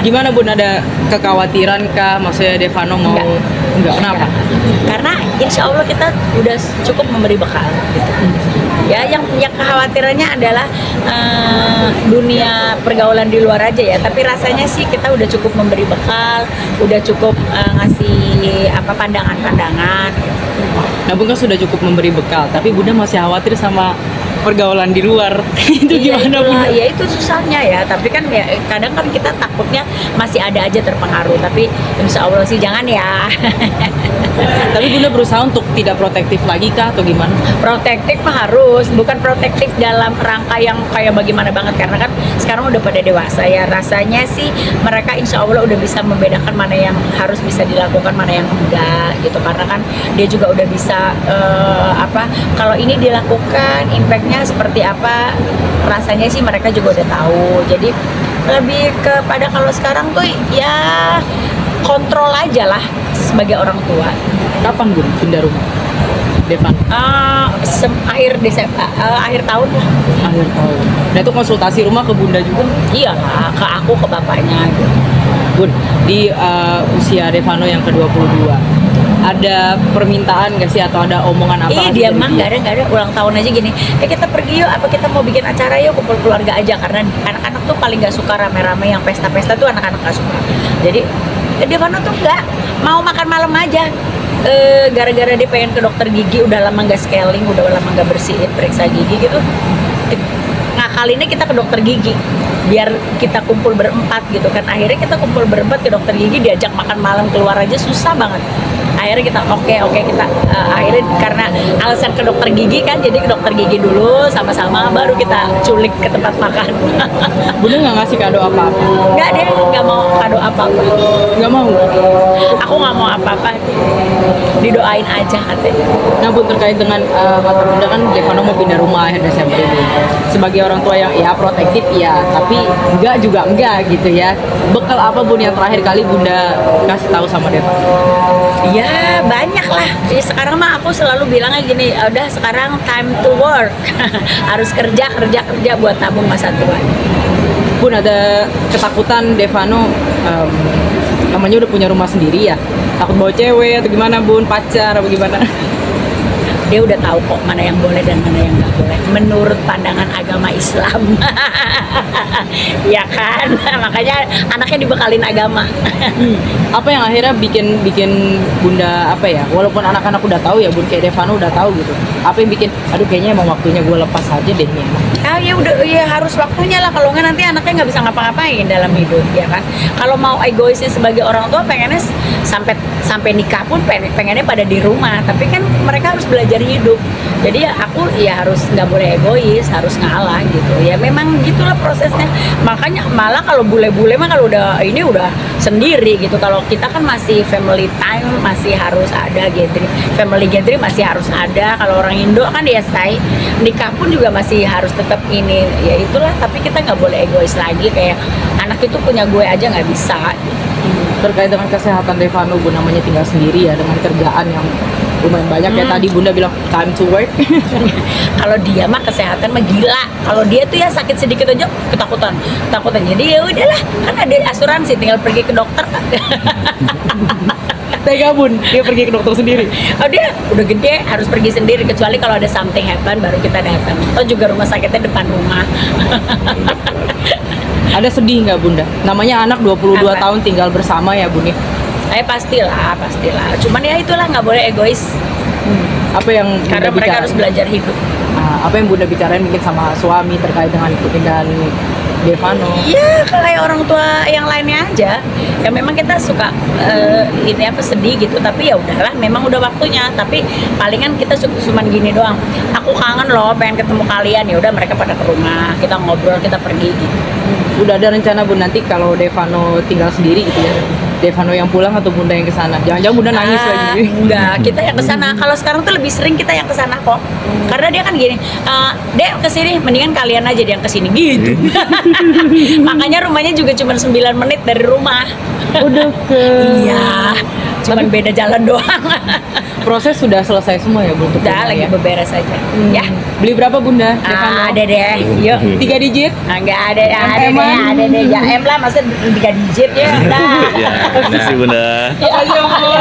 Gimana Bun, ada kekhawatiran kah? Maksudnya Devano mau enggak kenapa? Karena insya Allah kita udah cukup memberi bekal gitu. Ya, yang kekhawatirannya adalah dunia pergaulan di luar aja ya. Tapi rasanya sih kita udah cukup memberi bekal, udah cukup ngasih pandangan-pandangan. Nah Bun kan sudah cukup memberi bekal, tapi Bunda masih khawatir sama pergaulan di luar. Itu gimana Bunda? Ya itu susahnya ya. Tapi kan ya kadang kan kita takutnya masih ada aja terpengaruh. Tapi insya Allah sih jangan ya. Tapi Bunda berusaha untuk tidak protektif lagi kah atau gimana? Protektif mah harus, bukan protektif dalam rangka yang kayak bagaimana banget, karena kan sekarang udah pada dewasa ya. Rasanya sih mereka insya Allah udah bisa membedakan mana yang harus bisa dilakukan, mana yang enggak gitu, karena kan dia juga udah bisa kalau ini dilakukan impactnya seperti apa, rasanya sih mereka juga udah tahu. Jadi lebih kepada kalau sekarang tuh ya kontrol aja lah sebagai orang tua. Kapan Bun pindah rumah? Devan? Akhir tahun lah. Akhir tahun. Nah itu konsultasi rumah ke Bunda juga? Iya lah, ke aku, ke bapaknya gitu. Bun, di usia Devano yang ke-22 ada permintaan nggak sih atau ada omongan apa? Dia mah nggak ada ulang tahun aja gini. Kita pergi yuk, apa kita mau bikin acara yuk, kumpul keluarga aja, karena anak-anak tuh paling nggak suka rame-rame, yang pesta-pesta tuh anak-anak nggak suka. Jadi Devano tuh nggak mau makan malam aja. Gara-gara dia pengen ke dokter gigi, udah lama nggak scaling, udah lama nggak bersihin periksa gigi gitu. Ngakalinnya kita ke dokter gigi biar kita kumpul berempat gitu kan. Akhirnya kita kumpul berempat ke dokter gigi, diajak makan malam keluar aja susah banget. Akhirnya kita oke kita akhirnya karena alasan ke dokter gigi kan, jadi ke dokter gigi dulu sama-sama, baru kita culik ke tempat makan. Bunda nggak ngasih kado apa-apa? Nggak, dia nggak mau kado apa-apa. Nggak mau? Aku nggak mau apa-apa, didoain aja katanya. Nah Bun, terkait dengan kata Bunda kan Devano mau pindah rumah akhir Desember ini. Sebagai orang tua yang ya protektif ya, tapi enggak juga enggak gitu ya. Bekal apa Bun yang terakhir kali Bunda kasih tahu sama Devano? Ya banyak lah. Jadi sekarang mah aku selalu bilangnya gini, udah sekarang time to work. Harus kerja buat tabung masa tua. Bun, ada ketakutan Devano namanya udah punya rumah sendiri ya, takut bawa cewek atau gimana Bun, pacar atau gimana? Dia udah tahu kok mana yang boleh dan mana yang nggak boleh menurut pandangan agama Islam. Ya kan, makanya anaknya dibekalin agama. Apa yang akhirnya bikin Bunda walaupun anak-anak udah tahu ya Bun, kayak Devano udah tahu gitu, apa yang bikin aduh kayaknya emang waktunya gue lepas aja deh nih? Ya udah, ya harus waktunya lah, kalau nggak nanti anaknya nggak bisa ngapa-ngapain dalam hidup ya kan. Kalau mau egoisnya sebagai orang tua, pengennya sampai nikah pun pengennya pada di rumah, tapi kan mereka harus belajar hidup. Jadi ya aku ya harus nggak boleh egois, harus ngalah gitu ya, memang gitulah prosesnya. Makanya malah kalau bule-bule mah kalau udah sendiri gitu. Kalau kita kan masih family time, masih harus ada gathering, family gathering masih harus ada. Kalau orang Indo kan ya nikah pun juga masih harus tetap ini ya itulah. Tapi kita nggak boleh egois lagi, kayak anak itu punya gue aja nggak bisa. Terkait dengan kesehatan Devano, Bun, namanya tinggal sendiri ya dengan kerjaan yang lumayan banyak ya, tadi Bunda bilang time to work. Kalau dia mah kesehatan mah gila. Kalau dia tuh ya sakit sedikit aja ketakutan. Jadi ya udahlah, kan ada asuransi, tinggal pergi ke dokter. Tega Bun, dia pergi ke dokter sendiri. Oh, dia udah gede harus pergi sendiri, kecuali kalau ada something happen baru kita datang. Atau juga rumah sakitnya depan rumah. Ada sedih nggak Bunda? Namanya anak 22 tahun tinggal bersama ya Bun ya? Pastilah. Cuman ya itulah, nggak boleh egois. Apa yang karena Bunda mereka harus belajar hidup. Apa yang Bunda bicarain mungkin sama suami terkait dengan perpindahan Devano? Iya, kayak orang tua yang lainnya aja. Ya memang kita suka sedih gitu, tapi ya udahlah, memang udah waktunya. Tapi palingan kita cuman gini doang. Aku kangen loh, pengen ketemu kalian. Ya udah, mereka pada ke rumah, kita ngobrol, kita pergi gitu. Udah ada rencana Bun nanti kalau Devano tinggal sendiri gitu ya? Devano yang pulang atau Bunda yang kesana? Jangan-jangan Bunda nangis lagi? Enggak, kita yang kesana. Kalau sekarang tuh lebih sering kita yang kesana kok. Karena dia kan gini, Dek kesini, mendingan kalian aja yang kesini gitu. Makanya rumahnya juga cuma 9 menit dari rumah. Udah ke. Iya, cuman beda jalan doang. Proses sudah selesai semua ya Bu? Untuk Udah rumah lagi ya? beberes aja. Ya. Beli berapa Bunda? Devano? Ada deh. Yuk. 3 digit? Enggak ada M-an? ada deh. Ya M lah masa 3 digit ya. Udah. Ya, makasih Bunda. Makasih Om.